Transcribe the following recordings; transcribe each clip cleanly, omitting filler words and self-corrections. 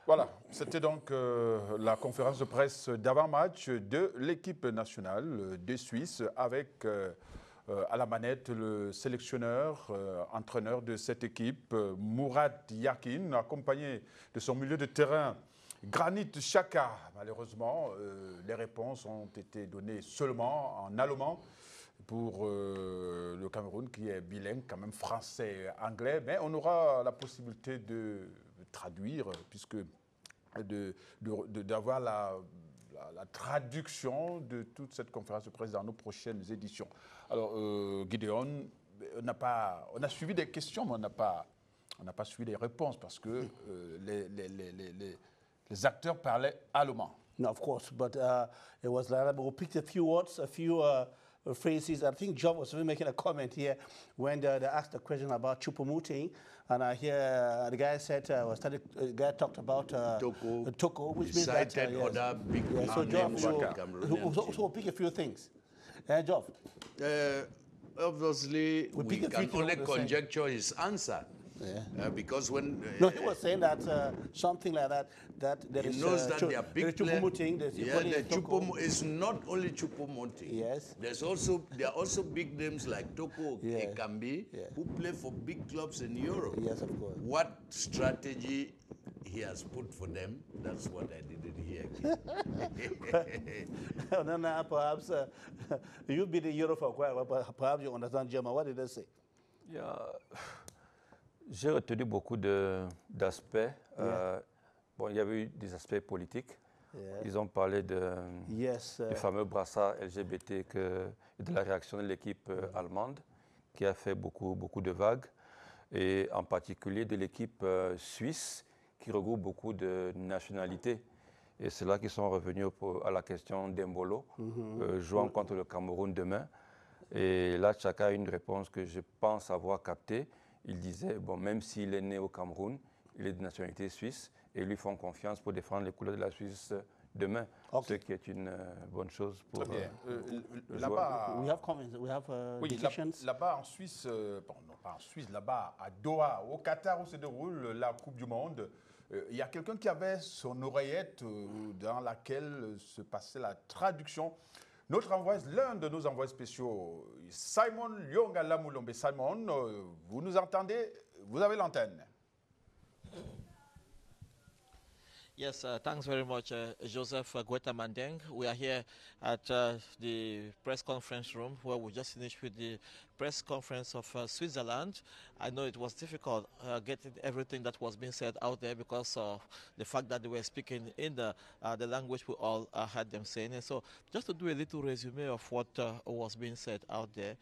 Voilà, c'était donc la conférence de presse d'avant-match de l'équipe nationale de Suisse avec à la manette le sélectionneur, entraîneur de cette équipe, Mourad Yakin, accompagné de son milieu de terrain, Granit Xhaka. Malheureusement, les réponses ont été données seulement en allemand pour le Cameroun qui est bilingue, quand même français-anglais, mais on aura la possibilité de traduire puisque d'avoir la traduction de toute cette conférence de presse dans nos prochaines éditions. Alors, Gideon, on a suivi des questions, mais on n'a pas suivi les réponses parce que les acteurs parlaient allemand. No, of course, but it was like we picked a few words, a few phrases. I think John was making a comment here when they asked the question about Choupo-Moting, and I hear the guy said the guy talked about Toko, which means that other big so John, Cameroonian so we'll pick a few things. John. Obviously, we can only conjecture his answer. Yeah. Because when no, he was saying that something like that. That there he is, knows that they are big players. It's not only Choupo-Moting. Yes. There are also big names like Toko Ekambi who play for big clubs in Europe. Yes, of course. What strategy he has put for them? That's what I didn't hear. No, perhaps you've been in Europe for a while, but perhaps you understand German. What did they say? Yeah. J'ai retenu beaucoup d'aspects. Bon, il y avait eu des aspects politiques. Yeah. Ils ont parlé du fameux brassard LGBT et de la réaction de l'équipe allemande qui a fait beaucoup de vagues, et en particulier de l'équipe suisse qui regroupe beaucoup de nationalités. Et c'est là qu'ils sont revenus à la question d'Embolo, jouant contre le Cameroun demain. Et là, chacun a une réponse que je pense avoir captée. Il disait, bon, même s'il est né au Cameroun, il est de nationalité suisse et lui font confiance pour défendre les couleurs de la Suisse demain, ce qui est une bonne chose pour là-bas. We have comments, we have là-bas en Suisse, non pas en Suisse, là-bas à Doha, au Qatar où se déroule la Coupe du Monde, il y a quelqu'un qui avait son oreillette dans laquelle se passait la traduction. L'un de nos envoyés spéciaux, Simon Lyonga-Lamulombe. Simon, vous nous entendez? Vous avez l'antenne. Yes, thanks very much, Joseph Guetta-Mandeng. We are here at the press conference room where we just finished with the press conference of Switzerland. I know it was difficult getting everything that was being said out there because of the fact that they were speaking in the language we all had them saying. And so just to do a little resume of what was being said out there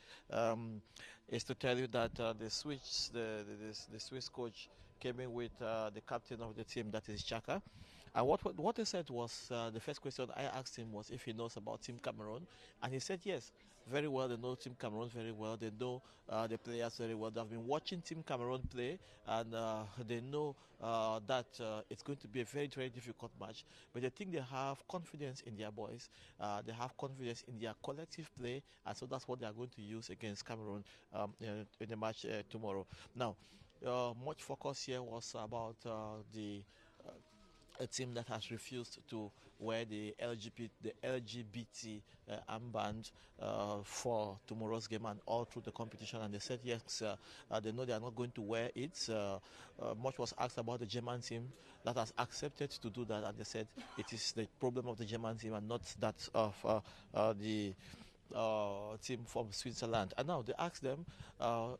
is to tell you that the Swiss coach came in with the captain of the team, that is Xhaka. And what he said was, the first question I asked him was if he knows about Team Cameroon. And he said yes, very well. They know Team Cameroon very well. They know the players very well. They've been watching Team Cameroon play, and they know that it's going to be a very, very difficult match. But they think they have confidence in their boys. They have confidence in their collective play, and so that's what they are going to use against Cameroon in the match tomorrow. Now, much focus here was about a team that has refused to wear the LGBT armband for tomorrow's game and all through the competition. And they said yes, they know they are not going to wear it. Much was asked about the German team that has accepted to do that, and they said it is the problem of the German team and not that of the team from Switzerland. And now they asked them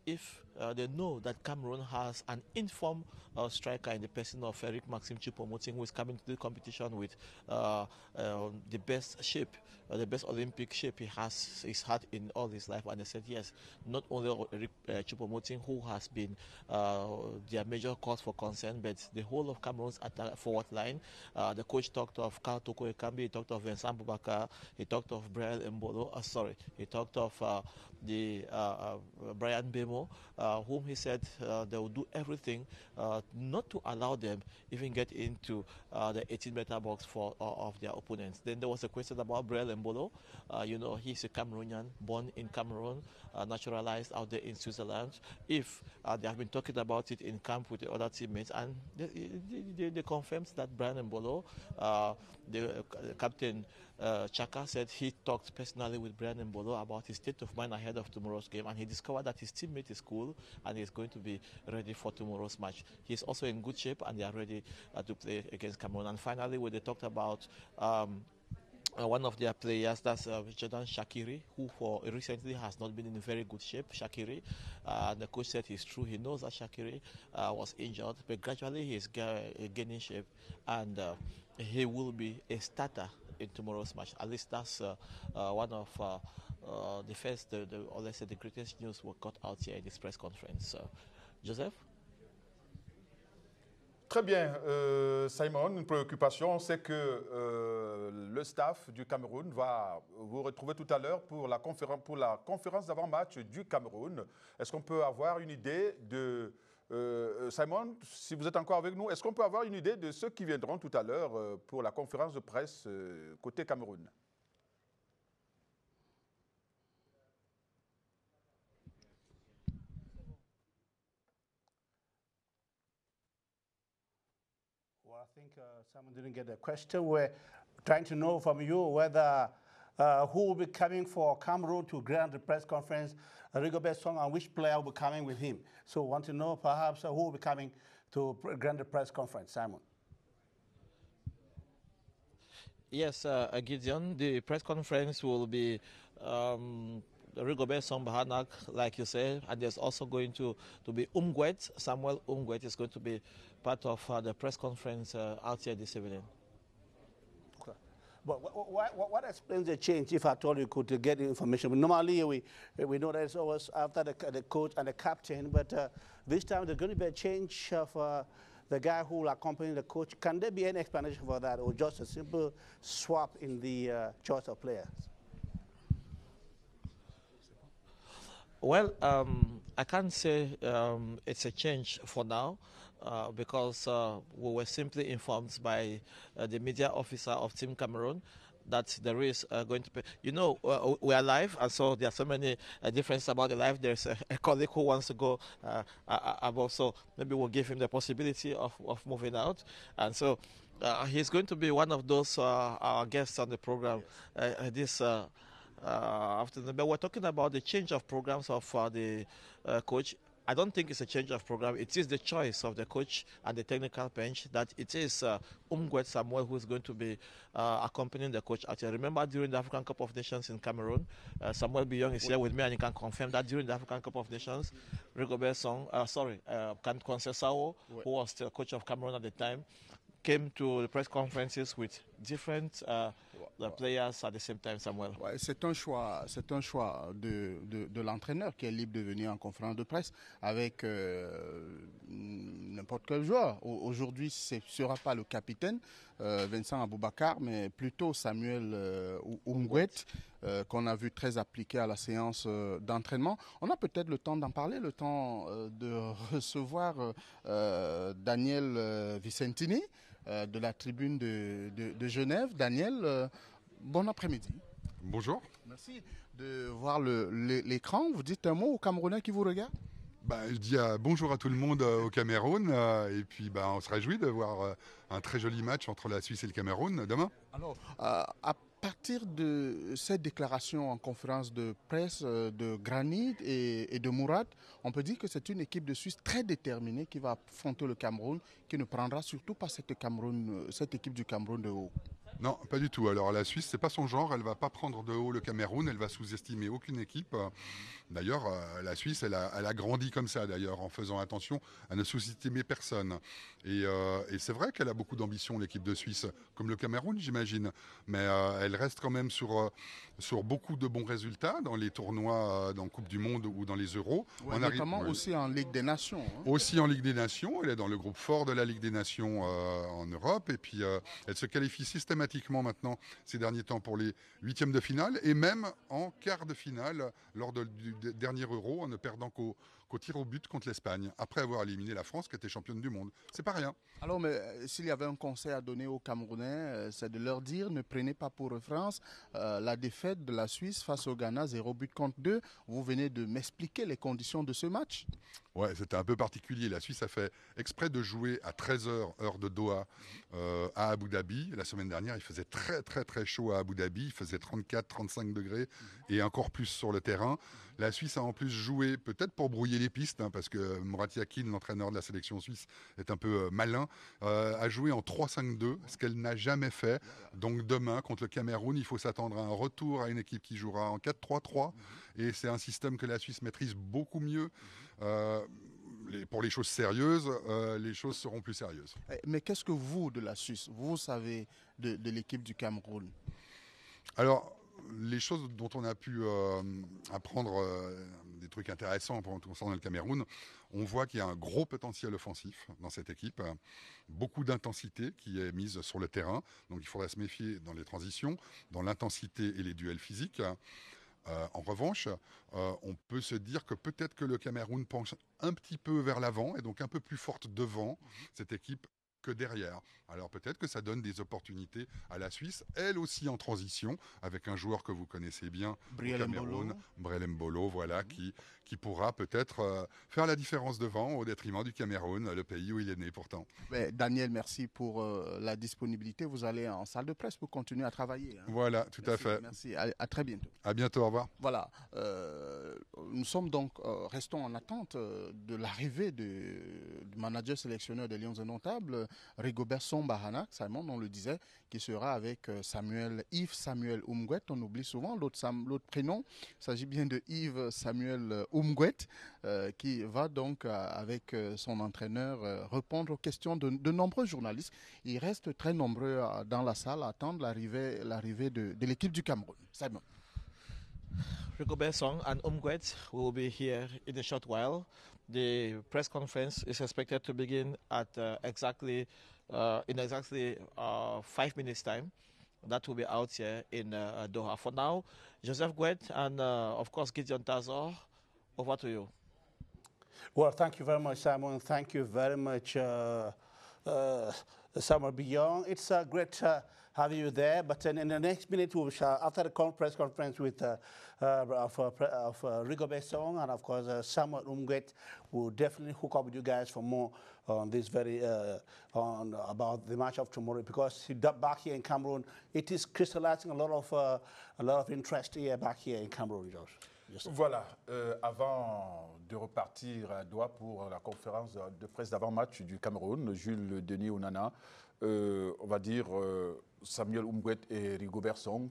if they know that Cameroon has an informed striker in the person of Eric Maxim Choupo-Moting, who is coming to the competition with the best shape, the best Olympic shape he's had in all his life. And they said yes, not only Eric Choupo-Moting, who has been their major cause for concern, but the whole of Cameroon's forward line. The coach talked of Toko Ekambi, he talked of Vincent Boubacar, he talked of Brel Mbolo. he talked of Brian Bemo, whom he said they will do everything not to allow them even get into the 18-meter box of their opponents. Then there was a question about Brel Mbolo. You know, he's a Cameroonian, born in Cameroon, naturalized out there in Switzerland. If they have been talking about it in camp with the other teammates, and they confirmed that Brian Mbolo, the captain Chaka, said he talked personally with Brian Mbolo about his state of mind ahead of tomorrow's game, and he discovered that his teammate is cool and he's going to be ready for tomorrow's match. He's also in good shape and they are ready to play against Cameroon. And finally, when they talked about one of their players, that's Jordan Shaqiri, who recently has not been in very good shape. Shaqiri, the coach said it's true. He knows that Shaqiri was injured, but gradually he's gaining shape, and he will be a starter in tomorrow's match. At least that's one of the first, or let's say the greatest news we got out here in this press conference. Joseph? Très bien, Simon, une préoccupation, c'est que le staff du Cameroun va vous retrouver tout à l'heure pour la conférence d'avant-match du Cameroun. Est-ce qu'on peut avoir une idée de... Simon, si vous êtes encore avec nous, est-ce qu'on peut avoir une idée de ceux qui viendront tout à l'heure pour la conférence de presse côté Cameroun? Well, I think someone didn't get the question. We're trying to know from you whether who will be coming for Cameroon to grant the press conference, Rigobert Song, and which player will be coming with him. So we want to know perhaps who will be coming to grant the press conference. Simon. Yes, Gideon, the press conference will be Rigobert Song Bahanak, like you said, and there's also going to be Umgwet. Samuel Umgwet is going to be part of the press conference out here this evening. Okay. But what explains the change, if at all you could get the information? Normally, we know that it's always after the coach and the captain, but this time there's going to be a change of the guy who will accompany the coach. Can there be any explanation for that, or just a simple swap in the choice of players? Well, I can't say it's a change for now because we were simply informed by the media officer of Team Cameroon that there is going to be, you know, we are live, and so there are so many differences about the live. There's a colleague who wants to go above, so maybe we'll give him the possibility of moving out. And so he's going to be one of those our guests on the program this afternoon. But we're talking about the change of programs of the coach. I don't think it's a change of program. It is the choice of the coach and the technical bench that it is Umgwet Samuel who is going to be accompanying the coach out here. Remember, during the African Cup of Nations in Cameroon, Samuel Biyong is here with me, and he can confirm that during the African Cup of Nations, Rigobert Song, Conceição, who was the coach of Cameroon at the time, came to the press conferences with different players at the same time, Samuel. Ouais, c'est un choix de l'entraîneur qui est libre de venir en conférence de presse avec n'importe quel joueur. Aujourd'hui, ce ne sera pas le capitaine Vincent Aboubakar, mais plutôt Samuel Umgwet, qu'on a vu très appliqué à la séance d'entraînement. On a peut-être le temps d'en parler, le temps de recevoir Daniel Vicentini de la tribune de Genève. Daniel, bon après-midi. Bonjour. Merci de voir l'écran. Vous dites un mot aux Camerounais qui vous regardent? Je dis bonjour à tout le monde au Cameroun et puis on se réjouit de voir un très joli match entre la Suisse et le Cameroun demain. Alors, à partir de cette déclaration en conférence de presse de Granit et de Mourad, on peut dire que c'est une équipe de Suisse très déterminée qui va affronter le Cameroun, qui ne prendra surtout pas cette équipe du Cameroun de haut. Non, pas du tout. Alors la Suisse, c'est pas son genre. Elle va pas prendre de haut le Cameroun. Elle va sous-estimer aucune équipe. D'ailleurs, la Suisse, elle a grandi comme ça, d'ailleurs, en faisant attention à ne sous-estimer personne. Et c'est vrai qu'elle a beaucoup d'ambition, l'équipe de Suisse, comme le Cameroun, j'imagine. Mais elle reste quand même sur beaucoup de bons résultats dans les tournois, dans Coupe du Monde ou dans les Euros. Ouais, notamment aussi en Ligue des Nations. Hein. Aussi en Ligue des Nations. Elle est dans le groupe fort de la Ligue des Nations en Europe. Et puis, elle se qualifie systématiquement systématiquement maintenant ces derniers temps pour les huitièmes de finale et même en quart de finale lors du dernier Euro en ne perdant qu'au tir au but contre l'Espagne, après avoir éliminé la France qui était championne du monde. C'est pas rien. Alors, mais s'il y avait un conseil à donner aux Camerounais, c'est de leur dire ne prenez pas pour référence la défaite de la Suisse face au Ghana, 0 but contre 2. Vous venez de m'expliquer les conditions de ce match. Ouais, c'était un peu particulier. La Suisse a fait exprès de jouer à 13h, heure de Doha, à Abu Dhabi. La semaine dernière, il faisait très très très chaud à Abu Dhabi. Il faisait 34-35 degrés et encore plus sur le terrain. La Suisse a en plus joué, peut-être pour brouiller les pistes, hein, parce que Murat Yakin, l'entraîneur de la sélection suisse, est un peu malin, a joué en 3-5-2, ce qu'elle n'a jamais fait. Donc demain, contre le Cameroun, il faut s'attendre à un retour à une équipe qui jouera en 4-3-3. Et c'est un système que la Suisse maîtrise beaucoup mieux. Pour les choses sérieuses, les choses seront plus sérieuses. Mais qu'est-ce que vous, de la Suisse, vous savez de l'équipe du Cameroun? Alors, les choses dont on a pu apprendre des trucs intéressants concernant le Cameroun, on voit qu'il y a un gros potentiel offensif dans cette équipe, beaucoup d'intensité qui est mise sur le terrain, donc il faudrait se méfier dans les transitions, dans l'intensité et les duels physiques. En revanche, on peut se dire que peut-être que le Cameroun penche un petit peu vers l'avant et donc un peu plus forte devant cette équipe que derrière. Alors peut-être que ça donne des opportunités à la Suisse, elle aussi en transition, avec un joueur que vous connaissez bien au Cameroun, Brel Mbolo, voilà, qui pourra peut-être faire la différence devant au détriment du Cameroun, le pays où il est né pourtant. Mais Daniel, merci pour la disponibilité. Vous allez en salle de presse pour continuer à travailler. Hein. Voilà, tout à fait. Merci, à très bientôt. À bientôt, au revoir. Voilà, nous sommes donc, restons en attente de l'arrivée du manager sélectionneur des Lions indomptables, Rigobert Song-Bahana, Simon, on le disait, qui sera avec Yves Samuel Oumgouet. On oublie souvent l'autre prénom. Il s'agit bien de Yves Samuel Oumgouet, qui va donc, avec son entraîneur, répondre aux questions de nombreux journalistes. Ils restent très nombreux dans la salle à attendre l'arrivée de l'équipe du Cameroun. Simon. Rigobert Song and Oumgouet will be here in a short while. The press conference is expected to begin at exactly 5 minutes time. That will be out here in Doha. For now, Joseph Gouet and of course Gideon Tazor, over to you. Well, thank you very much, Simon. Thank you very much, Samuel Biyong. It's great have you there, but in the next minute, we shall, after the press conference with Rigobert Song and of course Samuel Oumgouet, we'll definitely hook up with you guys for more on this about the match of tomorrow, because back here in Cameroon, it is crystallizing a lot of interest here back here in Cameroon, Josh. Voilà, avant de repartir à Doha pour la conférence de presse d'avant-match du Cameroun, Jules Denis Onana, on va dire Samuel Oumgouet et Rigobert Song,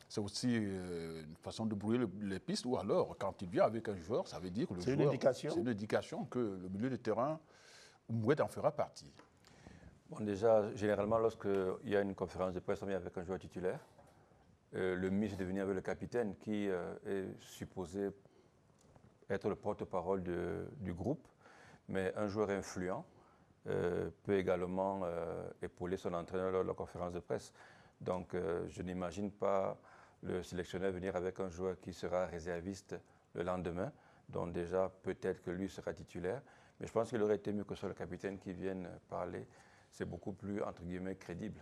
c'est aussi une façon de brouiller les pistes, ou alors quand il vient avec un joueur, ça veut dire que le joueur... C'est une indication que le milieu de terrain, Oumgouet en fera partie. Bon, déjà, généralement, lorsqu'il y a une conférence de presse, on vient avec un joueur titulaire. Le mieux, c'est de venir avec le capitaine qui est supposé être le porte-parole du groupe, mais un joueur influent peut également épauler son entraîneur lors de la conférence de presse. Donc, je n'imagine pas le sélectionneur venir avec un joueur qui sera réserviste le lendemain, donc déjà, peut-être que lui sera titulaire, mais je pense qu'il aurait été mieux que ce soit le capitaine qui vienne parler. C'est beaucoup plus, entre guillemets, crédible.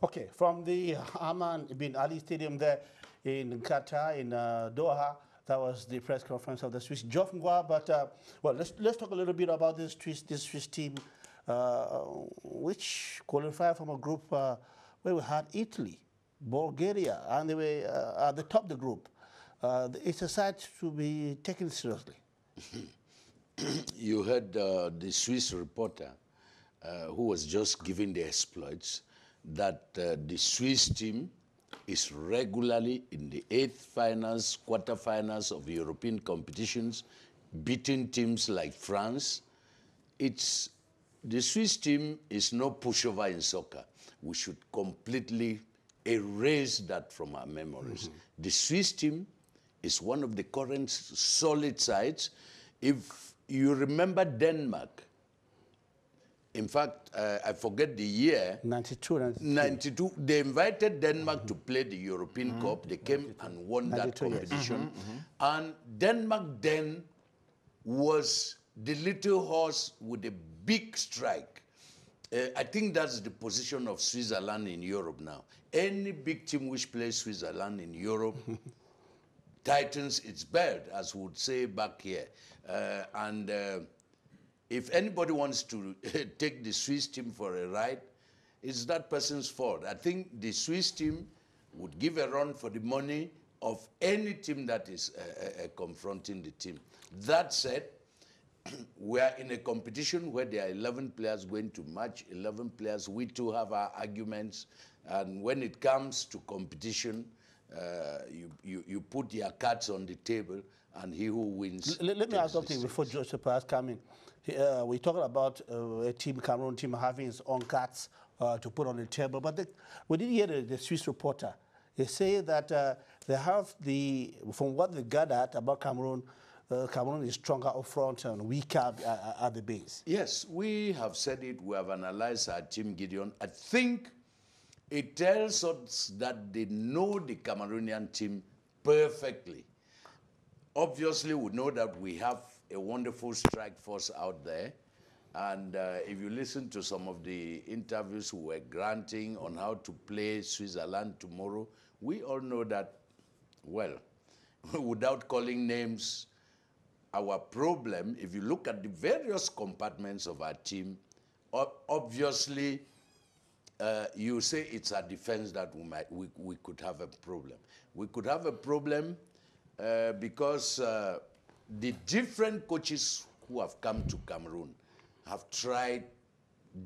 Okay, from the Ahmad bin Ali Stadium there in Qatar, in Doha, that was the press conference of the Swiss Geoff Ngwa. But well, let's talk a little bit about this Swiss team, which qualified from a group where we had Italy, Bulgaria, and they were at the top of the group. It's a side to be taken seriously. You heard the Swiss reporter who was just giving the exploits, that the Swiss team is regularly in the 8th finals, quarterfinals of European competitions, beating teams like France. The Swiss team is no pushover in soccer. We should completely erase that from our memories. Mm-hmm. The Swiss team is one of the current solid sides. If you remember Denmark, in fact, I forget the year. 92. 92. They invited Denmark to play the European Cup. They came and won that competition. Yes. And Denmark then was the little horse with a big strike. I think that's the position of Switzerland in Europe now. Any big team which plays Switzerland in Europe tightens its belt, as we would say back here. If anybody wants to take the Swiss team for a ride, it's that person's fault. I think the Swiss team would give a run for the money of any team that is confronting the team. That said, we are in a competition where there are 11 players going to match 11 players. We too have our arguments. And when it comes to competition, you put your cards on the table, and he who wins. Let me ask something before Joseph has come in. We're talking about a Cameroon team having its own cards to put on the table. But we did hear the Swiss reporter. They say that they have from what they gathered about Cameroon, Cameroon is stronger up front and weaker at the base. Yes, we have said it. We have analyzed our team, Gideon. I think it tells us that they know the Cameroonian team perfectly. Obviously, we know that we have a wonderful strike force out there. And if you listen to some of the interviews we were granting on how to play Switzerland tomorrow, we all know that, well, without calling names, our problem, if you look at the various compartments of our team, obviously, you say it's our defense that we could have a problem. We could have a problem because the different coaches who have come to Cameroon have tried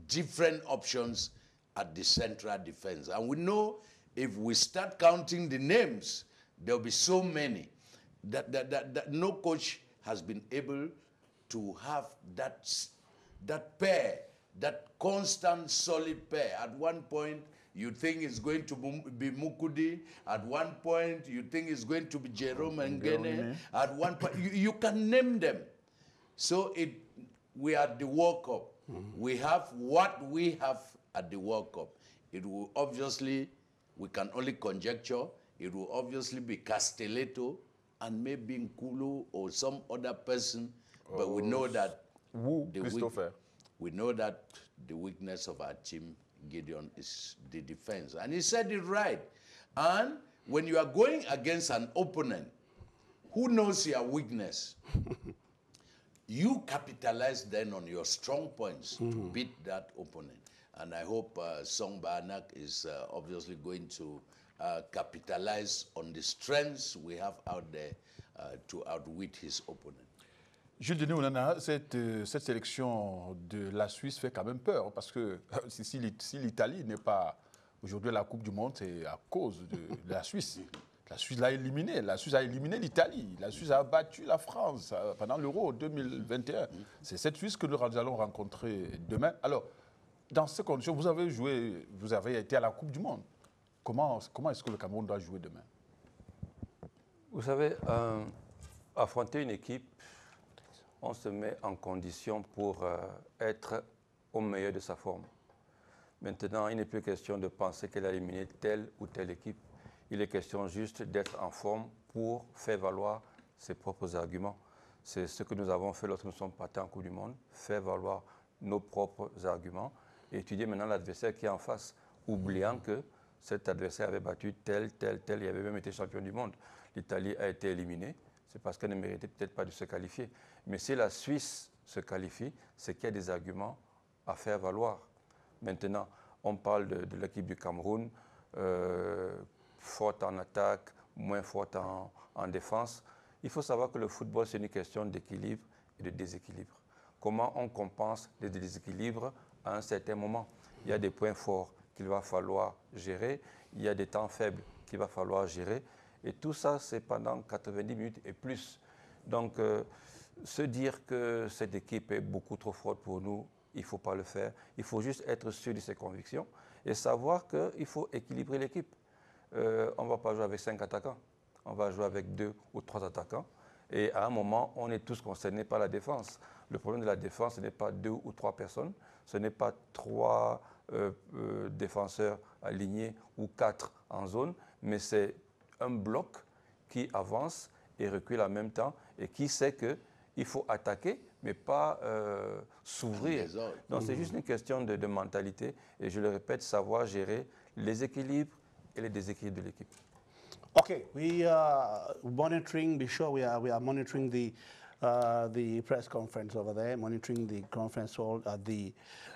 different options at the central defense. And we know if we start counting the names, there'll be so many that no coach has been able to have that pair, that constant solid pair. At one point, you think it's going to be Mukudi. At one point, you think it's going to be Jerome Ngene. At one point, you can name them. So we are at the World Cup. We have what we have at the World Cup. It will obviously, we can only conjecture, it will obviously be Castelletto and maybe Nkulu or some other person, but we know that we know that the weakness of our team, Gideon, is the defense. And he said it right. And when you are going against an opponent who knows your weakness, you capitalize then on your strong points to beat that opponent. And I hope Song Banak is obviously going to capitalize on the strengths we have out there to outwit his opponent. Jules Denis Onana, cette sélection de la Suisse fait quand même peur, parce que si l'Italie n'est pas aujourd'hui à la Coupe du Monde, c'est à cause de la Suisse. La Suisse l'a éliminé, la Suisse a éliminé l'Italie, la Suisse a battu la France pendant l'Euro 2021. C'est cette Suisse que nous allons rencontrer demain. Alors, dans ces conditions, vous avez été à la Coupe du Monde. Comment est-ce que le Cameroun doit jouer demain? Vous savez, affronter une équipe, on se met en condition pour être au meilleur de sa forme. Maintenant, il n'est plus question de penser qu'elle a éliminé telle ou telle équipe. Il est question juste d'être en forme pour faire valoir ses propres arguments. C'est ce que nous avons fait lorsque nous sommes partis en Coupe du Monde, faire valoir nos propres arguments et étudier maintenant l'adversaire qui est en face, oubliant que cet adversaire avait battu tel, il avait même été champion du monde. L'Italie a été éliminée, c'est parce qu'elle ne méritait peut-être pas de se qualifier. Mais si la Suisse se qualifie, c'est qu'il y a des arguments à faire valoir. Maintenant, on parle de l'équipe du Cameroun, forte en attaque, moins forte en défense. Il faut savoir que le football, c'est une question d'équilibre et de déséquilibre. Comment on compense les déséquilibres à un certain moment? Il y a des points forts qu'il va falloir gérer, il y a des temps faibles qu'il va falloir gérer. Et tout ça, c'est pendant 90 minutes et plus. Donc, se dire que cette équipe est beaucoup trop forte pour nous, il ne faut pas le faire. Il faut juste être sûr de ses convictions et savoir qu'il faut équilibrer l'équipe. On ne va pas jouer avec 5 attaquants. On va jouer avec 2 ou 3 attaquants Et à un moment, on est tous concernés par la défense. Le problème de la défense, ce n'est pas 2 ou 3 personnes, ce n'est pas 3 défenseurs alignés ou 4 en zone, mais c'est un bloc qui avance et recule en même temps et qui sait qu'il faut attaquer, mais pas s'ouvrir. Donc c'est juste une question de mentalité et je le répète, savoir gérer les équilibres et les déséquilibres de l'équipe. Okay, we are monitoring. Be sure we are monitoring the press conference over there, monitoring the conference hall at the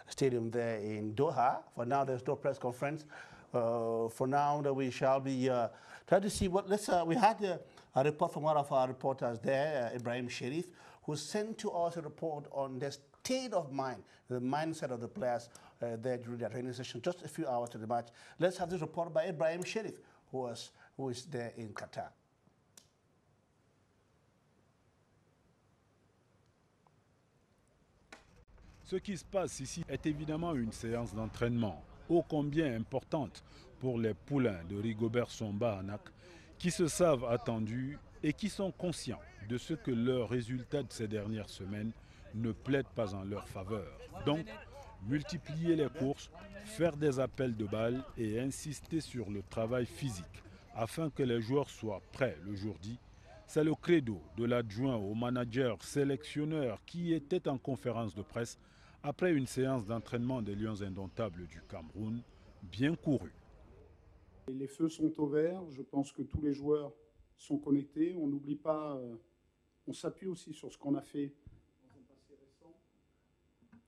stadium there in Doha. For now, there's no press conference. For now, we shall be trying to see what. We had a report from one of our reporters there, Ibrahim Sharif, who sent to us a report on the state of mind, the mindset of the players there during their training session, just a few hours to the match. Let's have this report by Ibrahim Sharif, who is there in Qatar. Ce qui se passe ici est évidemment une séance d'entraînement, ô combien importante pour les poulains de Rigobert Somba Anak, qui se savent attendus et qui sont conscients de ce que leurs résultats de ces dernières semaines ne plaident pas en leur faveur. Donc, multiplier les courses, faire des appels de balles et insister sur le travail physique afin que les joueurs soient prêts le jour dit, c'est le credo de l'adjoint au manager sélectionneur qui était en conférence de presse après une séance d'entraînement des Lions indomptables du Cameroun, bien courue. Les feux sont au vert, je pense que tous les joueurs sont connectés. On n'oublie pas, on s'appuie aussi sur ce qu'on a fait dans un passé récent,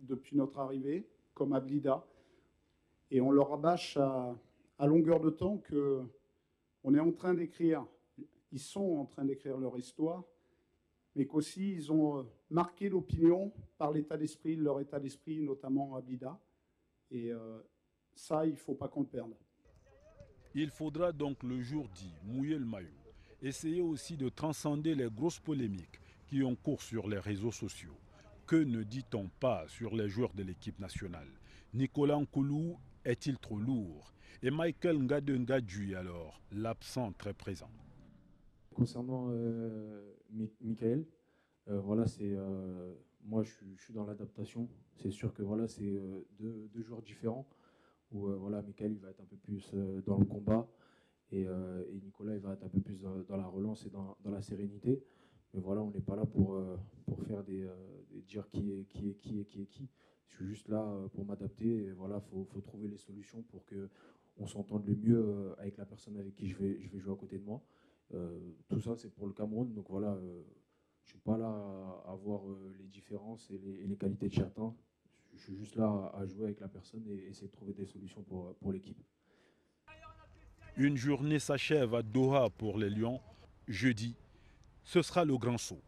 depuis notre arrivée, comme à Blida. Et on leur rabâche à longueur de temps qu'on est en train d'écrire, ils sont en train d'écrire leur histoire, mais qu'aussi ils ont marqué l'opinion par l'état d'esprit, leur état d'esprit, notamment à Blida. Et ça, il ne faut pas qu'on le perde. Il faudra donc le jour dit mouiller le maillot, essayer aussi de transcender les grosses polémiques qui ont cours sur les réseaux sociaux. Que ne dit-on pas sur les joueurs de l'équipe nationale? Nicolas Nkoulou est-il trop lourd? Et Michael Ngadengadjui alors, l'absent très présent? Concernant Michael, voilà, moi je suis dans l'adaptation. C'est sûr que voilà, c'est deux joueurs différents. Où voilà, Michael il va être un peu plus dans le combat et Nicolas il va être un peu plus dans la relance et dans la sérénité. Mais voilà, on n'est pas là pour faire des dire qui est qui. Je suis juste là pour m'adapter et voilà, faut trouver les solutions pour qu'on s'entende le mieux avec la personne avec qui je vais jouer à côté de moi. Tout ça c'est pour le Cameroun, donc voilà, je suis pas là à voir les différences et les qualités de chacun. Je suis juste là à jouer avec la personne et essayer de trouver des solutions pour l'équipe. Une journée s'achève à Doha pour les Lions. Jeudi, ce sera le grand saut.